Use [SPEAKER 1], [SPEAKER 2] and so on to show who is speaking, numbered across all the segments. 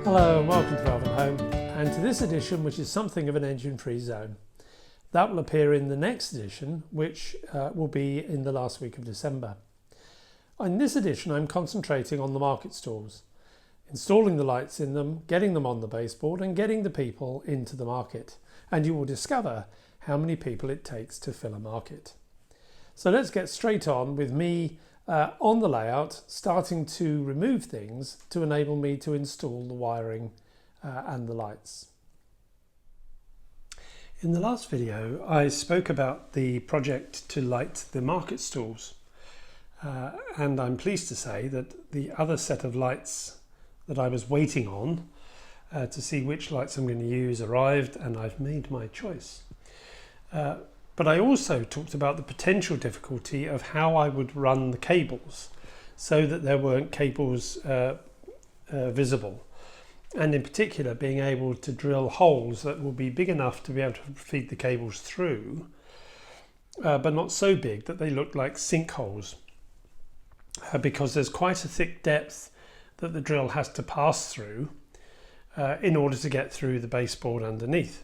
[SPEAKER 1] Hello and welcome to Elvenhome, and to this edition, which is something of an engine-free zone. That will appear in the next edition, which will be in the last week of December. In this edition, I'm concentrating on the market stalls, installing the lights in them, getting them on the baseboard and getting the people into the market. And you will discover how many people it takes to fill a market. So let's get straight on with me on the layout, starting to remove things to enable me to install the wiring and the lights. In the last video, I spoke about the project to light the market stalls. And I'm pleased to say that the other set of lights that I was waiting on to see which lights I'm going to use arrived, and I've made my choice. But I also talked about the potential difficulty of how I would run the cables so that there weren't cables visible. And in particular, being able to drill holes that will be big enough to be able to feed the cables through, but not so big that they look like sinkholes, because there's quite a thick depth that the drill has to pass through in order to get through the baseboard underneath.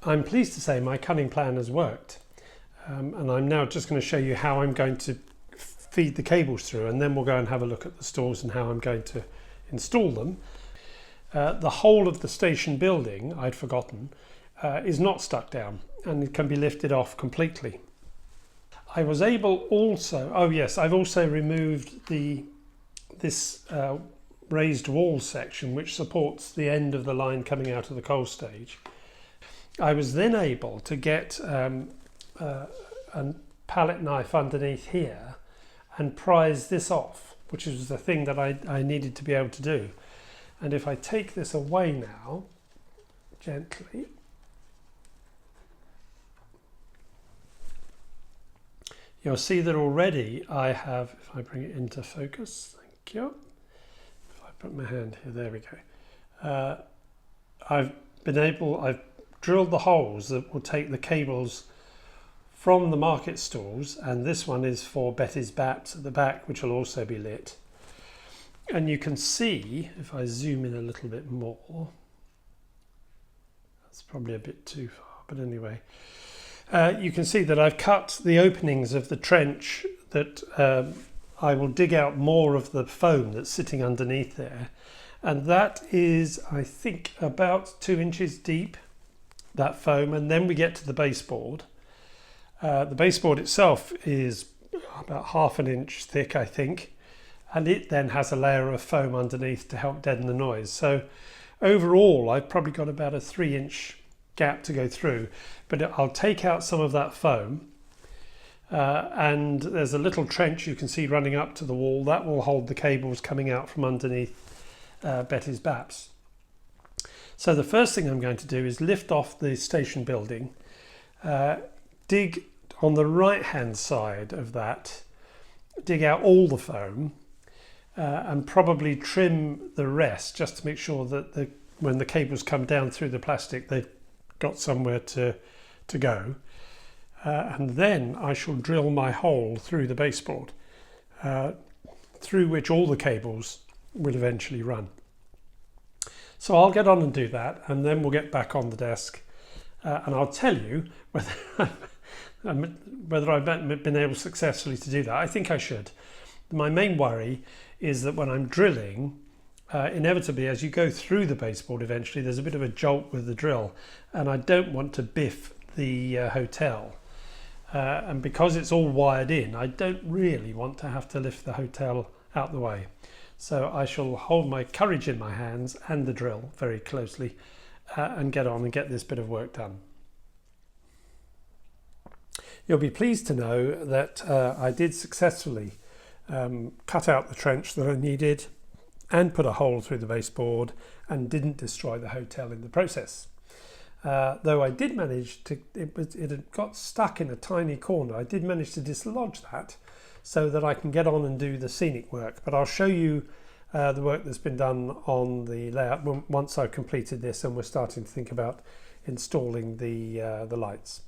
[SPEAKER 1] I'm pleased to say my cunning plan has worked, and I'm now just going to show you how I'm going to feed the cables through, and then we'll go and have a look at the stalls and how I'm going to install them. The whole of the station building, I'd forgotten, is not stuck down and it can be lifted off completely. I was able also, I've also removed this raised wall section which supports the end of the line coming out of the coal stage. I was then able to get a palette knife underneath here and prise this off, which is the thing that I needed to be able to do. And if I take this away now, gently, you'll see that already I have, if I bring it into focus, thank you. If I put my hand here, there we go. I've drilled the holes that will take the cables from the market stalls, and this one is for Betty's Baps at the back, which will also be lit. And you can see, if I zoom in a little bit more, that's probably a bit too far, but anyway, you can see that I've cut the openings of the trench that I will dig out more of the foam that's sitting underneath there. And that is, I think, about 2 inches deep, that foam, and then we get to the baseboard. The baseboard itself is about 1/2 inch thick, I think, and it then has a layer of foam underneath to help deaden the noise. So overall, I've probably got about a 3-inch gap to go through, but I'll take out some of that foam, and there's a little trench you can see running up to the wall that will hold the cables coming out from underneath Betty's Baps. So the first thing I'm going to do is lift off the station building, dig on the right hand side of that, dig out all the foam, and probably trim the rest just to make sure that when the cables come down through the plastic, they've got somewhere to go. And then I shall drill my hole through the baseboard, through which all the cables will eventually run. So I'll get on and do that, and then we'll get back on the desk, and I'll tell you whether I've been able successfully to do that. I think I should. My main worry is that when I'm drilling, inevitably as you go through the baseboard eventually, there's a bit of a jolt with the drill, and I don't want to biff the hotel. And because it's all wired in, I don't really want to have to lift the hotel out the way. So I shall hold my courage in my hands and the drill very closely and get on and get this bit of work done. You'll be pleased to know that I did successfully cut out the trench that I needed and put a hole through the baseboard and didn't destroy the hotel in the process. Though I did manage to, it had got stuck in a tiny corner. I did manage to dislodge that so that I can get on and do the scenic work. But I'll show you the work that's been done on the layout once I've completed this and we're starting to think about installing the lights.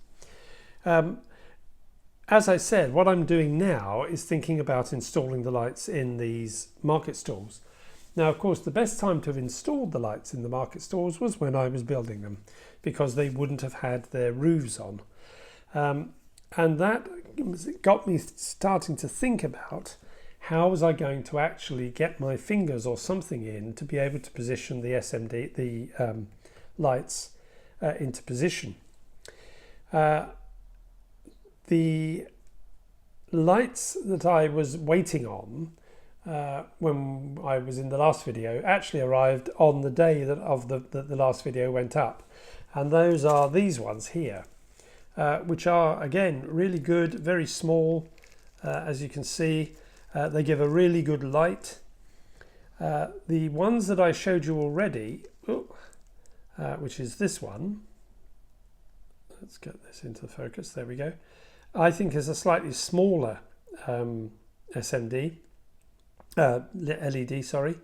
[SPEAKER 1] As I said, what I'm doing now is thinking about installing the lights in these market stalls. Now, of course, the best time to have installed the lights in the market stalls was when I was building them, because they wouldn't have had their roofs on. And that got me starting to think about how was I going to actually get my fingers or something in to be able to position the SMD, the lights into position. The lights that I was waiting on when I was in the last video actually arrived on the day that the last video went up, and those are these ones here, which are again really good, very small, as you can see. They give a really good light. The ones that I showed you already, which is this one, let's get this into focus, there we go, I think is a slightly smaller SMD, LED, sorry,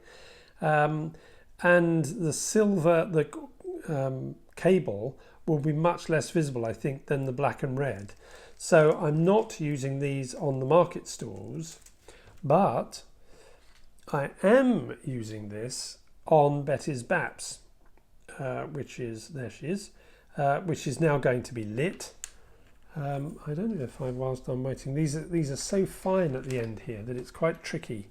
[SPEAKER 1] and the silver, the cable will be much less visible, I think, than the black and red. So I'm not using these on the market stalls, but I am using this on Betty's Baps, which is, there she is, which is now going to be lit. I don't know if whilst I'm waiting, these are so fine at the end here that it's quite tricky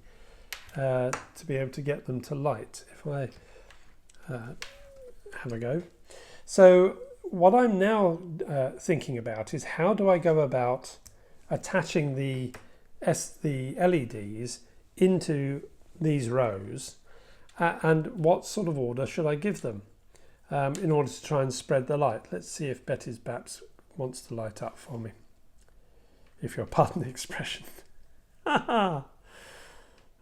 [SPEAKER 1] to be able to get them to light. If I have a go. So what I'm now thinking about is how do I go about attaching the LEDs into these rows, and what sort of order should I give them in order to try and spread the light. Let's see if Betty's Baps wants to light up for me, if you'll pardon the expression. Oh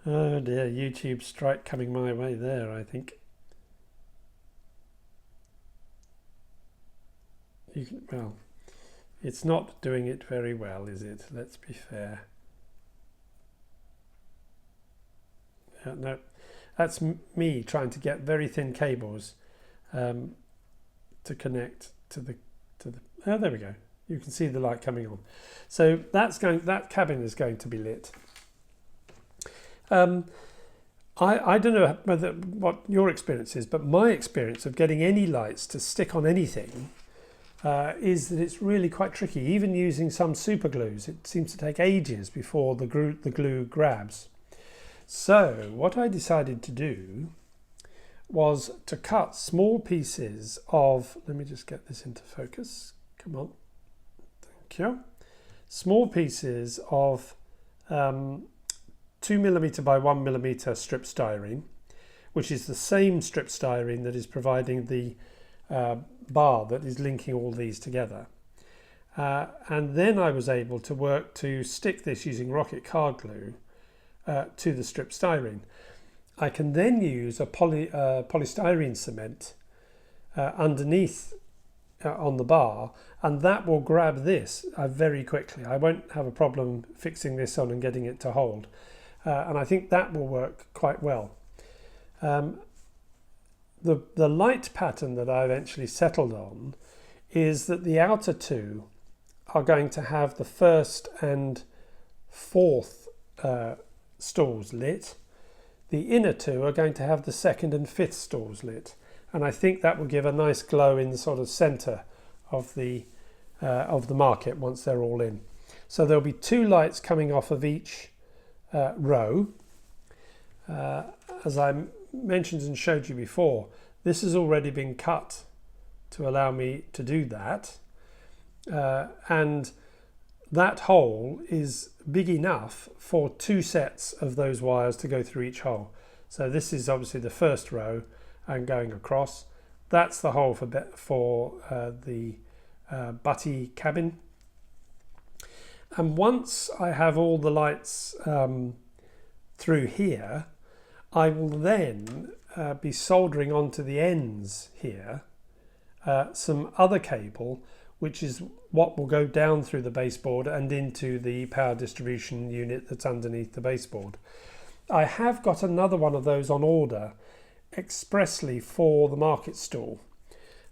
[SPEAKER 1] dear, YouTube strike coming my way there, I think. Well, it's not doing it very well, is it? Let's be fair. No, that's me trying to get very thin cables to connect to the. Oh, there we go. You can see the light coming on. So that cabin is going to be lit. I don't know what your experience is, but my experience of getting any lights to stick on anything is that it's really quite tricky. Even using some super glues, it seems to take ages before the glue grabs. So what I decided to do was to cut small pieces of, let me just get this into focus, come on, thank you, small pieces of 2mm by 1mm strip styrene, which is the same strip styrene that is providing the bar that is linking all these together. And then I was able to work to stick this using rocket card glue to the strip styrene. I can then use a polystyrene cement underneath on the bar, and that will grab this very quickly. I won't have a problem fixing this on and getting it to hold, and I think that will work quite well. The light pattern that I eventually settled on is that the outer two are going to have the first and fourth stalls lit. The inner two are going to have the second and fifth stalls lit, and I think that will give a nice glow in the sort of centre of the market once they're all in. So there'll be two lights coming off of each row. As I mentioned and showed you before, this has already been cut to allow me to do that, and that hole is big enough for two sets of those wires to go through each hole. So this is obviously the first row and going across. That's the hole for the butty cabin. And once I have all the lights through here, I will then be soldering onto the ends here some other cable, which is what will go down through the baseboard and into the power distribution unit that's underneath the baseboard. I have got another one of those on order expressly for the market stall.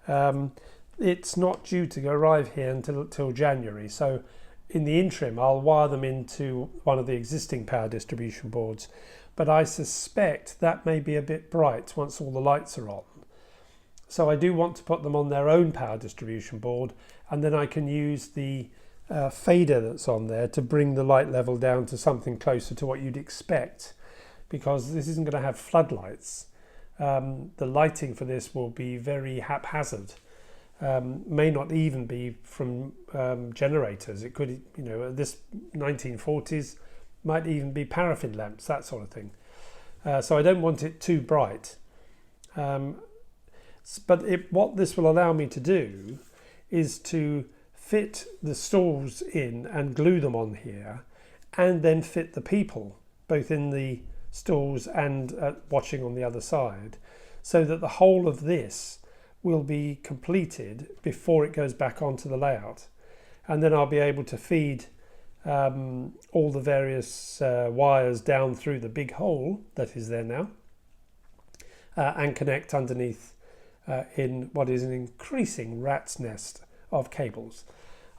[SPEAKER 1] It's not due to arrive here until January, so in the interim, I'll wire them into one of the existing power distribution boards, but I suspect that may be a bit bright once all the lights are on. So I do want to put them on their own power distribution board, and then I can use the fader that's on there to bring the light level down to something closer to what you'd expect, because this isn't going to have floodlights. The lighting for this will be very haphazard. May not even be from generators. It could, this 1940s might even be paraffin lamps, that sort of thing. So I don't want it too bright. But what this will allow me to do is to fit the stalls in and glue them on here, and then fit the people both in the stalls and watching on the other side, so that the whole of this will be completed before it goes back onto the layout. And then I'll be able to feed all the various wires down through the big hole that is there now, and connect underneath in what is an increasing rat's nest of cables.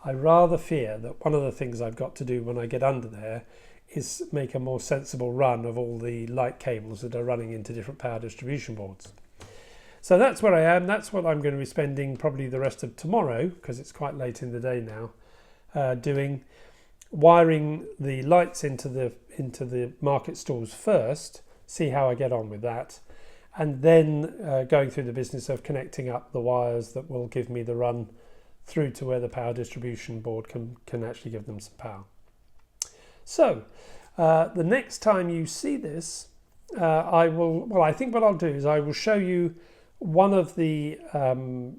[SPEAKER 1] I rather fear that one of the things I've got to do when I get under there is make a more sensible run of all the light cables that are running into different power distribution boards. So that's where I am. That's what I'm going to be spending probably the rest of tomorrow, because it's quite late in the day now, doing. Wiring the lights into the market stalls first, see how I get on with that, and then going through the business of connecting up the wires that will give me the run through to where the power distribution board can actually give them some power. So the next time you see this, I think what I'll do is I will show you one of the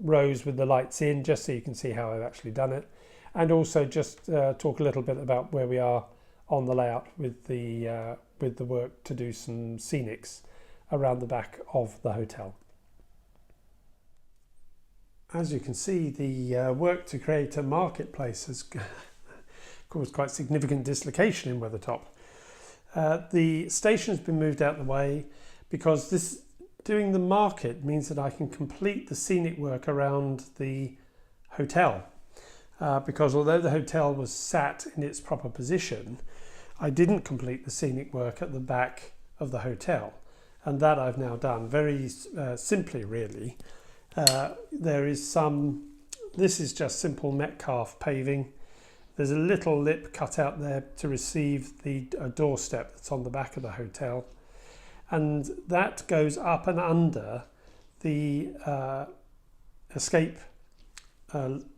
[SPEAKER 1] rows with the lights in, just so you can see how I've actually done it, and also just talk a little bit about where we are on the layout with the work to do some scenics around the back of the hotel. As you can see, the work to create a marketplace has caused quite significant dislocation in Weathertop. The station's been moved out of the way because doing the market means that I can complete the scenic work around the hotel. Because although the hotel was sat in its proper position, I didn't complete the scenic work at the back of the hotel. And that I've now done very simply, really. This is just simple Metcalfe paving. There's a little lip cut out there to receive the doorstep that's on the back of the hotel. And that goes up and under the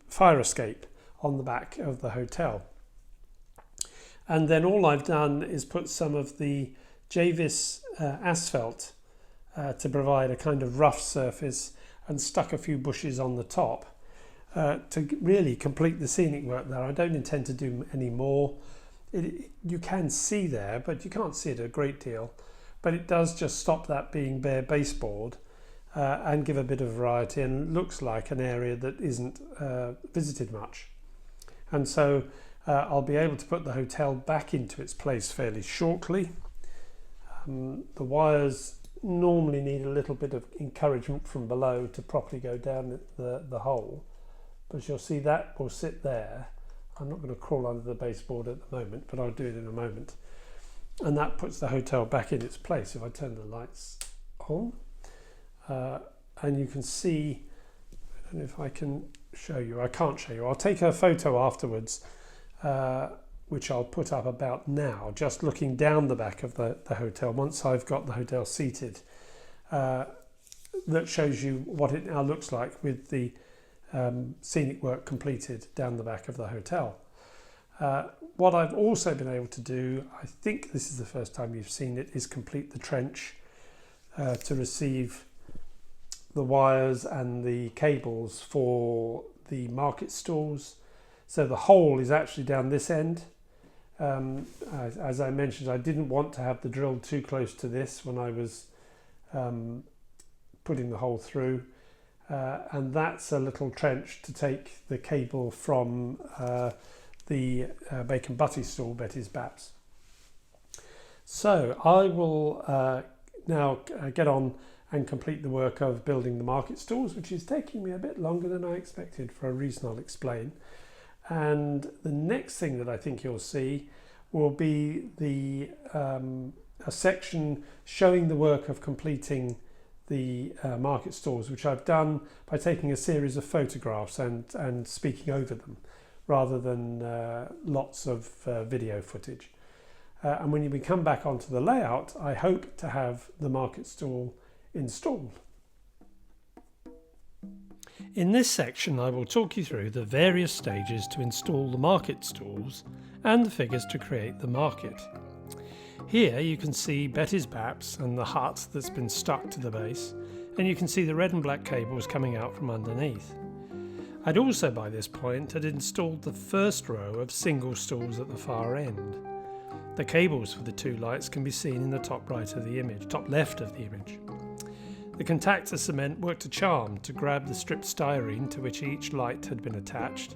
[SPEAKER 1] fire escape on the back of the hotel. And then all I've done is put some of the Javis asphalt to provide a kind of rough surface, and stuck a few bushes on the top to really complete the scenic work there. I don't intend to do any more. You can see there, but you can't see it a great deal. But it does just stop that being bare baseboard and give a bit of variety, and looks like an area that isn't visited much. And so I'll be able to put the hotel back into its place fairly shortly. The wires normally need a little bit of encouragement from below to properly go down the hole, but you'll see that will sit there. I'm not going to crawl under the baseboard at the moment, but I'll do it in a moment. And that puts the hotel back in its place. If I turn the lights on, and you can see, I don't know if I can show you, I can't show you, I'll take a photo afterwards, which I'll put up about now, just looking down the back of the hotel once I've got the hotel seated, that shows you what it now looks like with the scenic work completed down the back of the hotel. What I've also been able to do, I think this is the first time you've seen it, is complete the trench to receive the wires and the cables for the market stalls. So the hole is actually down this end. As I mentioned, I didn't want to have the drill too close to this when I was putting the hole through. And that's a little trench to take the cable from the bacon butty stall, Betty's Baps. So I will now get on and complete the work of building the market stalls, which is taking me a bit longer than I expected, for a reason I'll explain. And the next thing that I think you'll see will be a section showing the work of completing the market stalls, which I've done by taking a series of photographs and speaking over them, rather than lots of video footage. And when we come back onto the layout, I hope to have the market stall installed. In this section, I will talk you through the various stages to install the market stalls and the figures to create the market. Here you can see Betty's Baps and the hut that's been stuck to the base, and you can see the red and black cables coming out from underneath. I'd also by this point had installed the first row of single stalls at the far end. The cables for the two lights can be seen in the top left of the image. The contactor cement worked a charm to grab the stripped styrene to which each light had been attached,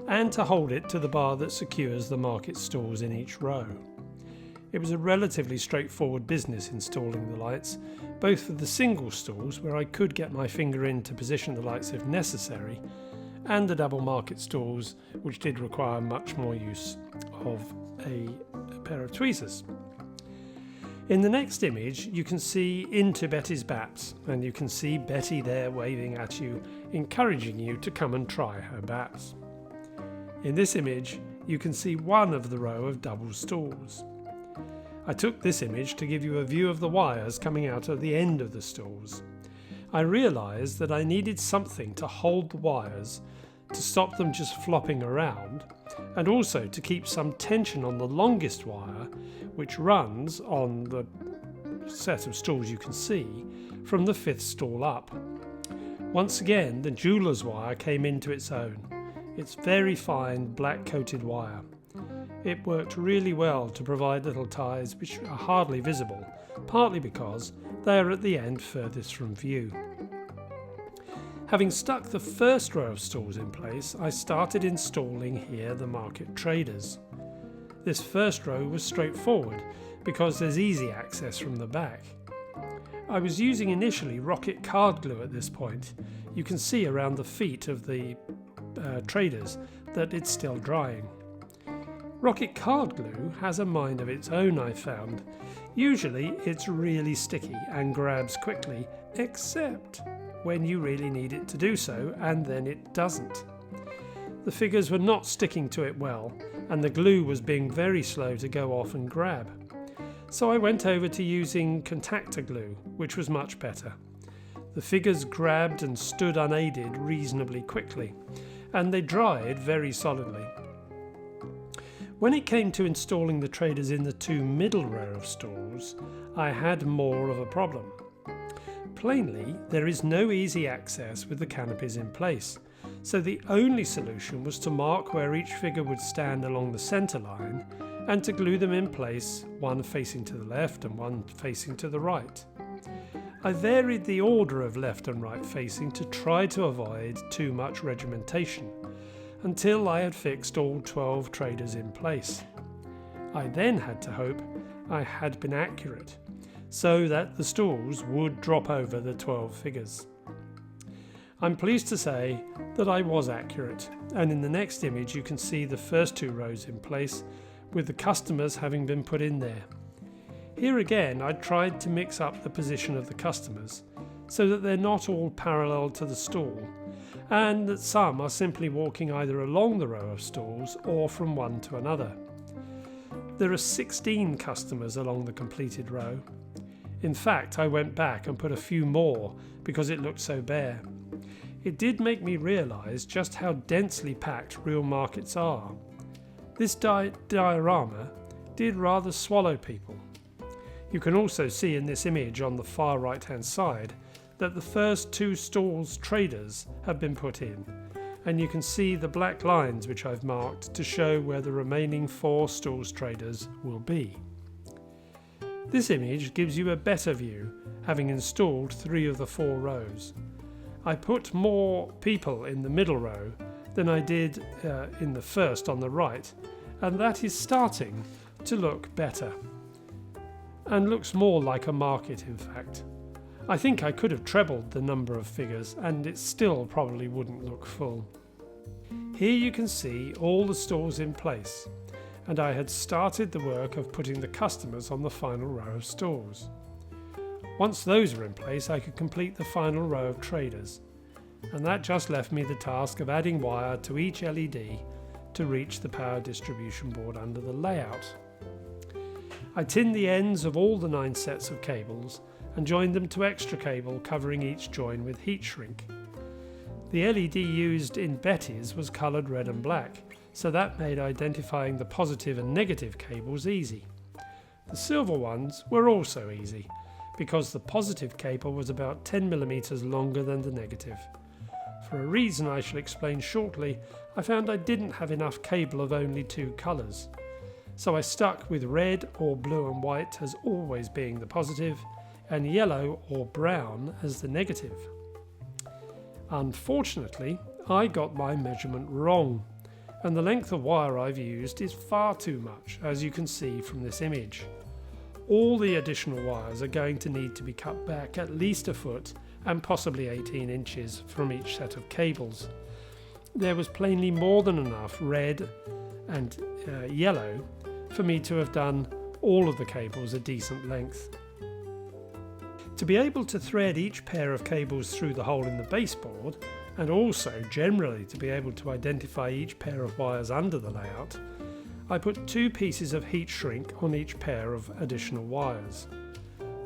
[SPEAKER 1] and to hold it to the bar that secures the market stalls in each row. It was a relatively straightforward business installing the lights, both for the single stalls where I could get my finger in to position the lights if necessary, and the double market stalls which did require much more use of a pair of tweezers. In the next image you can see into Betty's Baps, and you can see Betty there waving at you, encouraging you to come and try her baps. In this image you can see one of the row of double stalls. I took this image to give you a view of the wires coming out of the end of the stalls. I realised that I needed something to hold the wires, to stop them just flopping around, and also to keep some tension on the longest wire, which runs on the set of stalls you can see from the fifth stall up. Once again, the jeweller's wire came into its own. It's very fine black coated wire. It worked really well to provide little ties which are hardly visible, partly because they are at the end furthest from view. Having stuck the first row of stalls in place, I started installing here the market traders. This first row was straightforward because there's easy access from the back. I was using initially rocket card glue at this point. You can see around the feet of the traders that it's still drying. Rocket card glue has a mind of its own, I found. Usually it's really sticky and grabs quickly, except when you really need it to do so, and then it doesn't. The figures were not sticking to it well, and the glue was being very slow to go off and grab. So I went over to using contactor glue, which was much better. The figures grabbed and stood unaided reasonably quickly, and they dried very solidly. When it came to installing the traders in the two middle row of stalls, I had more of a problem. Plainly, there is no easy access with the canopies in place, so the only solution was to mark where each figure would stand along the centre line and to glue them in place, one facing to the left and one facing to the right. I varied the order of left and right facing to try to avoid too much regimentation, until I had fixed all 12 traders in place. I then had to hope I had been accurate, so that the stalls would drop over the 12 figures. I'm pleased to say that I was accurate, and in the next image you can see the first two rows in place, with the customers having been put in there. Here again I tried to mix up the position of the customers, so that they're not all parallel to the stall, and that some are simply walking either along the row of stalls or from one to another. There are 16 customers along the completed row. In fact, I went back and put a few more because it looked so bare. It did make me realise just how densely packed real markets are. This diorama did rather swallow people. You can also see in this image on the far right hand side that the first two stalls traders have been put in, and you can see the black lines which I've marked to show where the remaining 4 stalls traders will be. This image gives you a better view, having installed 3 of the 4 rows. I put more people in the middle row than I did in the first on the right, and that is starting to look better, and looks more like a market in fact. I think I could have trebled the number of figures and it still probably wouldn't look full. Here you can see all the stalls in place, and I had started the work of putting the customers on the final row of stalls. Once those were in place, I could complete the final row of traders, and that just left me the task of adding wire to each LED to reach the power distribution board under the layout. I tinned the ends of all the 9 sets of cables and joined them to extra cable covering each join with heat shrink. The LED used in Betty's was coloured red and black, so that made identifying the positive and negative cables easy. The silver ones were also easy, because the positive cable was about 10mm longer than the negative. For a reason I shall explain shortly, I found I didn't have enough cable of only 2 colours, so I stuck with red or blue and white as always being the positive, and yellow or brown as the negative. Unfortunately, I got my measurement wrong, and the length of wire I've used is far too much, as you can see from this image. All the additional wires are going to need to be cut back at least a foot and possibly 18 inches from each set of cables. There was plainly more than enough red and yellow for me to have done all of the cables a decent length. To be able to thread each pair of cables through the hole in the baseboard, and also generally to be able to identify each pair of wires under the layout, I put 2 pieces of heat shrink on each pair of additional wires.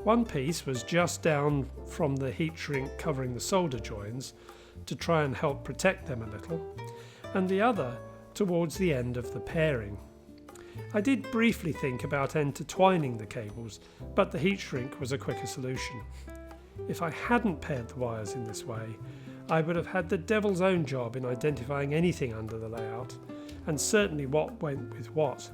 [SPEAKER 1] One piece was just down from the heat shrink covering the solder joins to try and help protect them a little, and the other towards the end of the pairing. I did briefly think about intertwining the cables, but the heat shrink was a quicker solution. If I hadn't paired the wires in this way, I would have had the devil's own job in identifying anything under the layout, and certainly what went with what.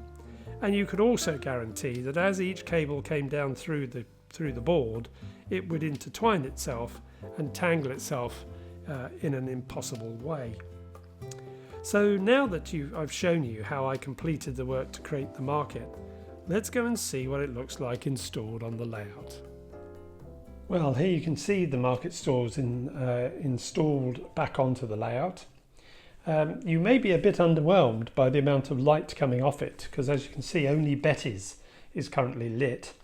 [SPEAKER 1] And you could also guarantee that as each cable came down through the board, it would intertwine itself and tangle itself in an impossible way. So now that I've shown you how I completed the work to create the market, let's go and see what it looks like installed on the layout. Well, here you can see the market stalls installed back onto the layout. You may be a bit underwhelmed by the amount of light coming off it, because as you can see, only Betty's is currently lit.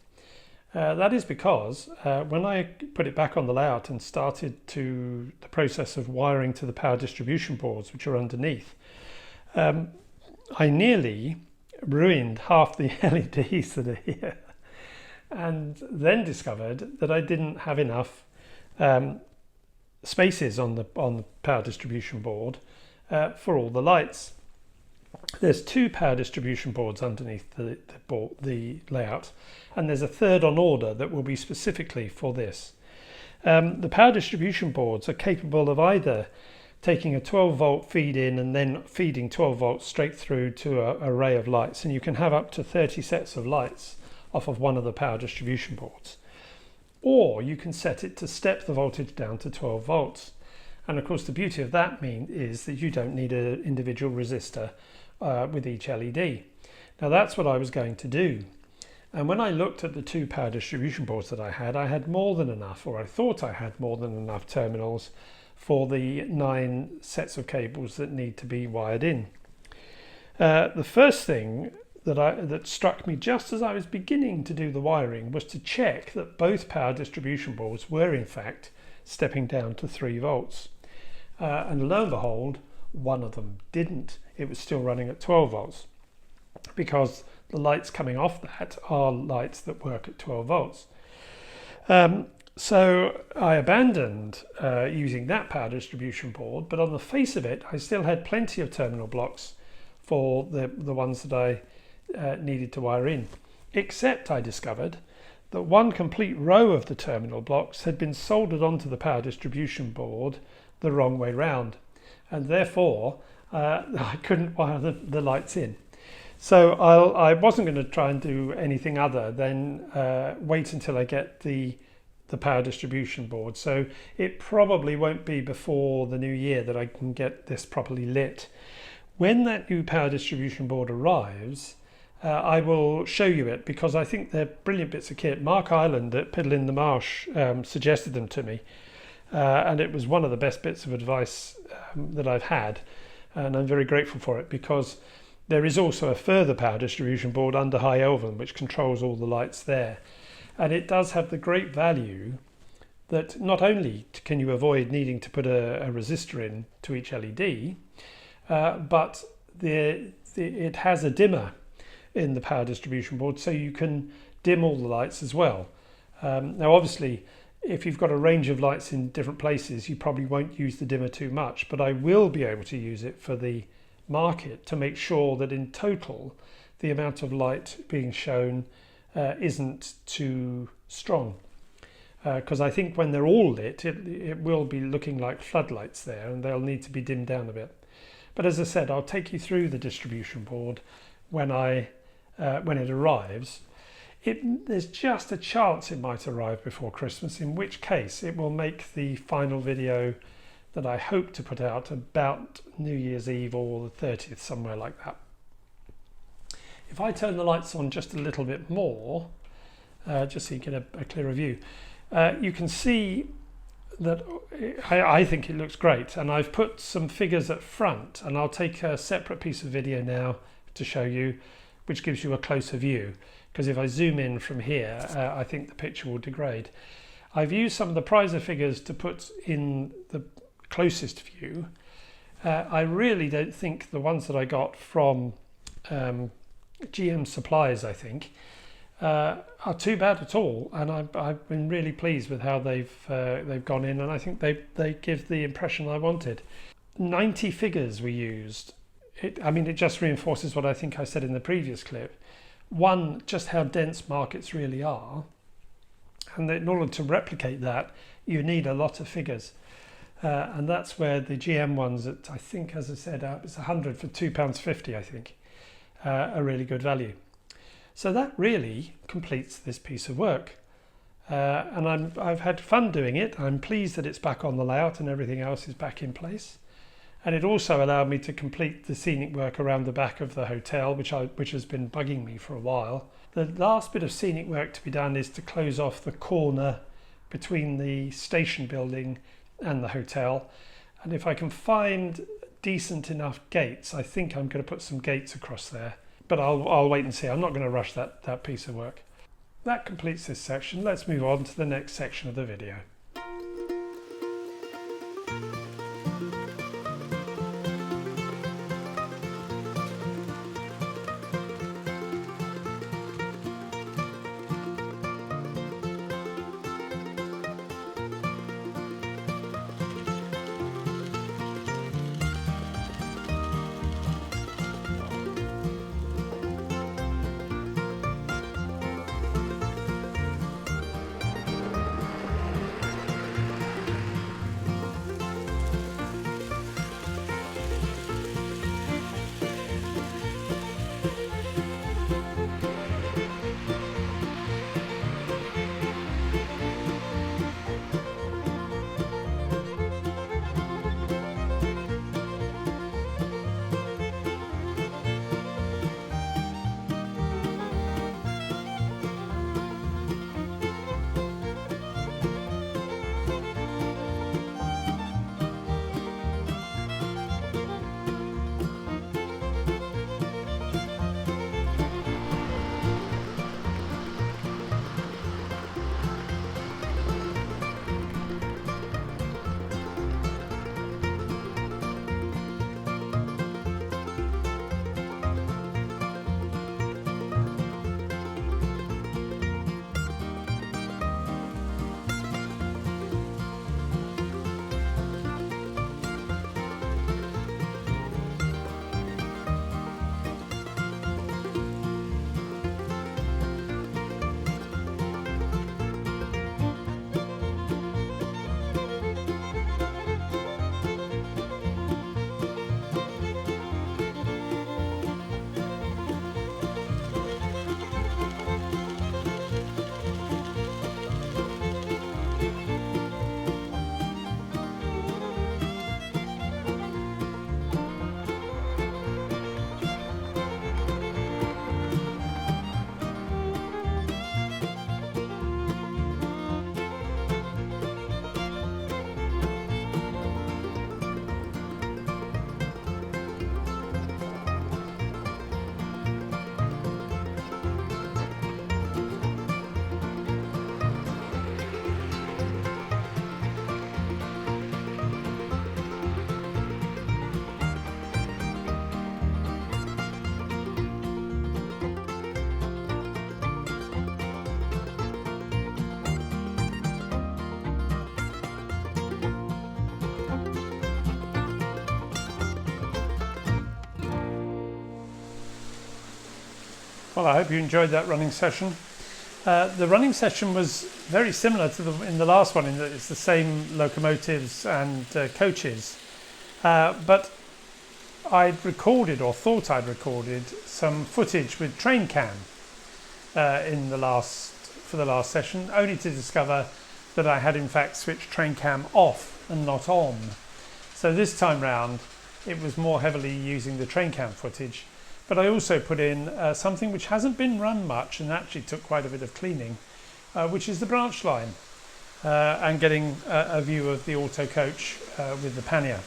[SPEAKER 1] That is because when I put it back on the layout and started the process of wiring to the power distribution boards, which are underneath, I nearly ruined half the LEDs that are here, and then discovered that I didn't have enough spaces on the power distribution board for all the lights. There's 2 power distribution boards underneath the layout, and there's a third on order that will be specifically for this. The power distribution boards are capable of either taking a 12 volt feed in and then feeding 12 volts straight through to an array of lights, and you can have up to 30 sets of lights off of one of the power distribution boards. Or you can set it to step the voltage down to 12 volts. And of course the beauty of that is that you don't need an individual resistor with each LED. Now that's what I was going to do. And when I looked at the 2 power distribution boards that I had more than enough, or I thought I had more than enough terminals for the 9 sets of cables that need to be wired in. The first thing that struck me just as I was beginning to do the wiring was to check that both power distribution boards were in fact stepping down to 3 volts. And lo and behold, one of them didn't. It was still running at 12 volts because the lights coming off that are lights that work at 12 volts. So I abandoned using that power distribution board, but on the face of it, I still had plenty of terminal blocks for the ones that I needed to wire in, except I discovered that one complete row of the terminal blocks had been soldered onto the power distribution board the wrong way round, and therefore I couldn't wire the lights in. So I wasn't going to try and do anything other than wait until I get the power distribution board. So it probably won't be before the new year that I can get this properly lit. When that new power distribution board arrives, I will show you it, because I think they're brilliant bits of kit. Mark Island at Piddle in the Marsh suggested them to me, and it was one of the best bits of advice that I've had. and I'm very grateful for it, because there is also a further power distribution board under high Elvenhome which controls all the lights there, and it does have the great value that not only can you avoid needing to put a resistor in to each LED, but it has a dimmer in the power distribution board, so you can dim all the lights as well. Now obviously if you've got a range of lights in different places, you probably won't use the dimmer too much, but I will be able to use it for the market to make sure that in total the amount of light being shown isn't too strong. Because I think when they're all lit, it will be looking like floodlights there, and they'll need to be dimmed down a bit. But as I said, I'll take you through the distribution board when it arrives. There's just a chance it might arrive before Christmas, in which case it will make the final video that I hope to put out about New Year's Eve or the 30th, somewhere like that. If I turn the lights on just a little bit more, just so you get a clearer view, you can see that I think it looks great, and I've put some figures at front, and I'll take a separate piece of video now to show you, which gives you a closer view, because if I zoom in from here, I think the picture will degrade. I've used some of the prizer figures to put in the closest view. I really don't think the ones that I got from GM Supplies, I think, are too bad at all, and I've been really pleased with how they've gone in, and I think they give the impression I wanted. 90 figures we used. It just reinforces what I think I said in the previous clip. One, just how dense markets really are, and in order to replicate that you need a lot of figures, and that's where the GM ones at, I think, as I said, it's 100 for £2.50, I think, a really good value. So that really completes this piece of work, and I've had fun doing it. I'm pleased that it's back on the layout and everything else is back in place. And it also allowed me to complete the scenic work around the back of the hotel, which has been bugging me for a while. The last bit of scenic work to be done is to close off the corner between the station building and the hotel. And if I can find decent enough gates, I think I'm going to put some gates across there. But I'll wait and see. I'm not going to rush that piece of work. That completes this section. Let's move on to the next section of the video. Well, I hope you enjoyed that running session. The running session was very similar to in the last one in that it's the same locomotives and coaches, but I'd recorded, or thought I'd recorded, some footage with train cam for the last session, only to discover that I had in fact switched train cam off and not on. So this time round it was more heavily using the train cam footage, but I also put in something which hasn't been run much and actually took quite a bit of cleaning, which is the branch line, and getting a view of the Autocoach with the Pannier.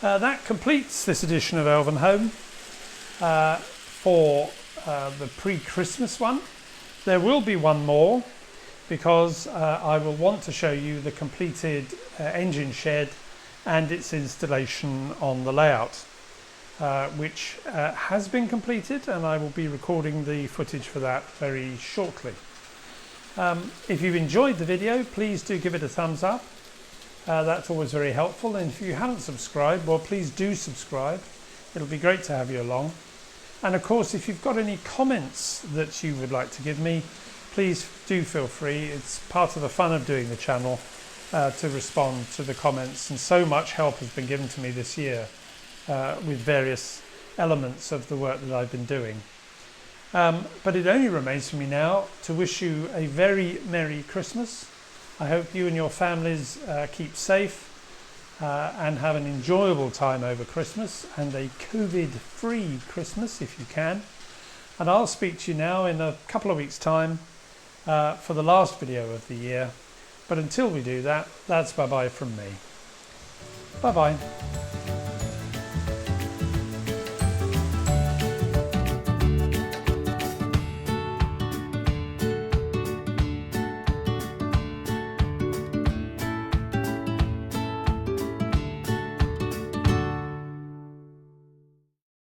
[SPEAKER 1] That completes this edition of Elvenhome for the pre-Christmas one. There will be one more, because I will want to show you the completed engine shed and its installation on the layout, which has been completed, and I will be recording the footage for that very shortly. If you've enjoyed the video, please do give it a thumbs up. That's always very helpful, and if you haven't subscribed, well, please do subscribe. It'll be great to have you along. And of course, if you've got any comments that you would like to give me, please do feel free. It's part of the fun of doing the channel to respond to the comments, and so much help has been given to me this year with various elements of the work that I've been doing. But it only remains for me now to wish you a very Merry Christmas. I hope you and your families keep safe and have an enjoyable time over Christmas, and a COVID-free Christmas if you can. And I'll speak to you now in a couple of weeks' time for the last video of the year. But until we do that, that's bye-bye from me. Bye-bye.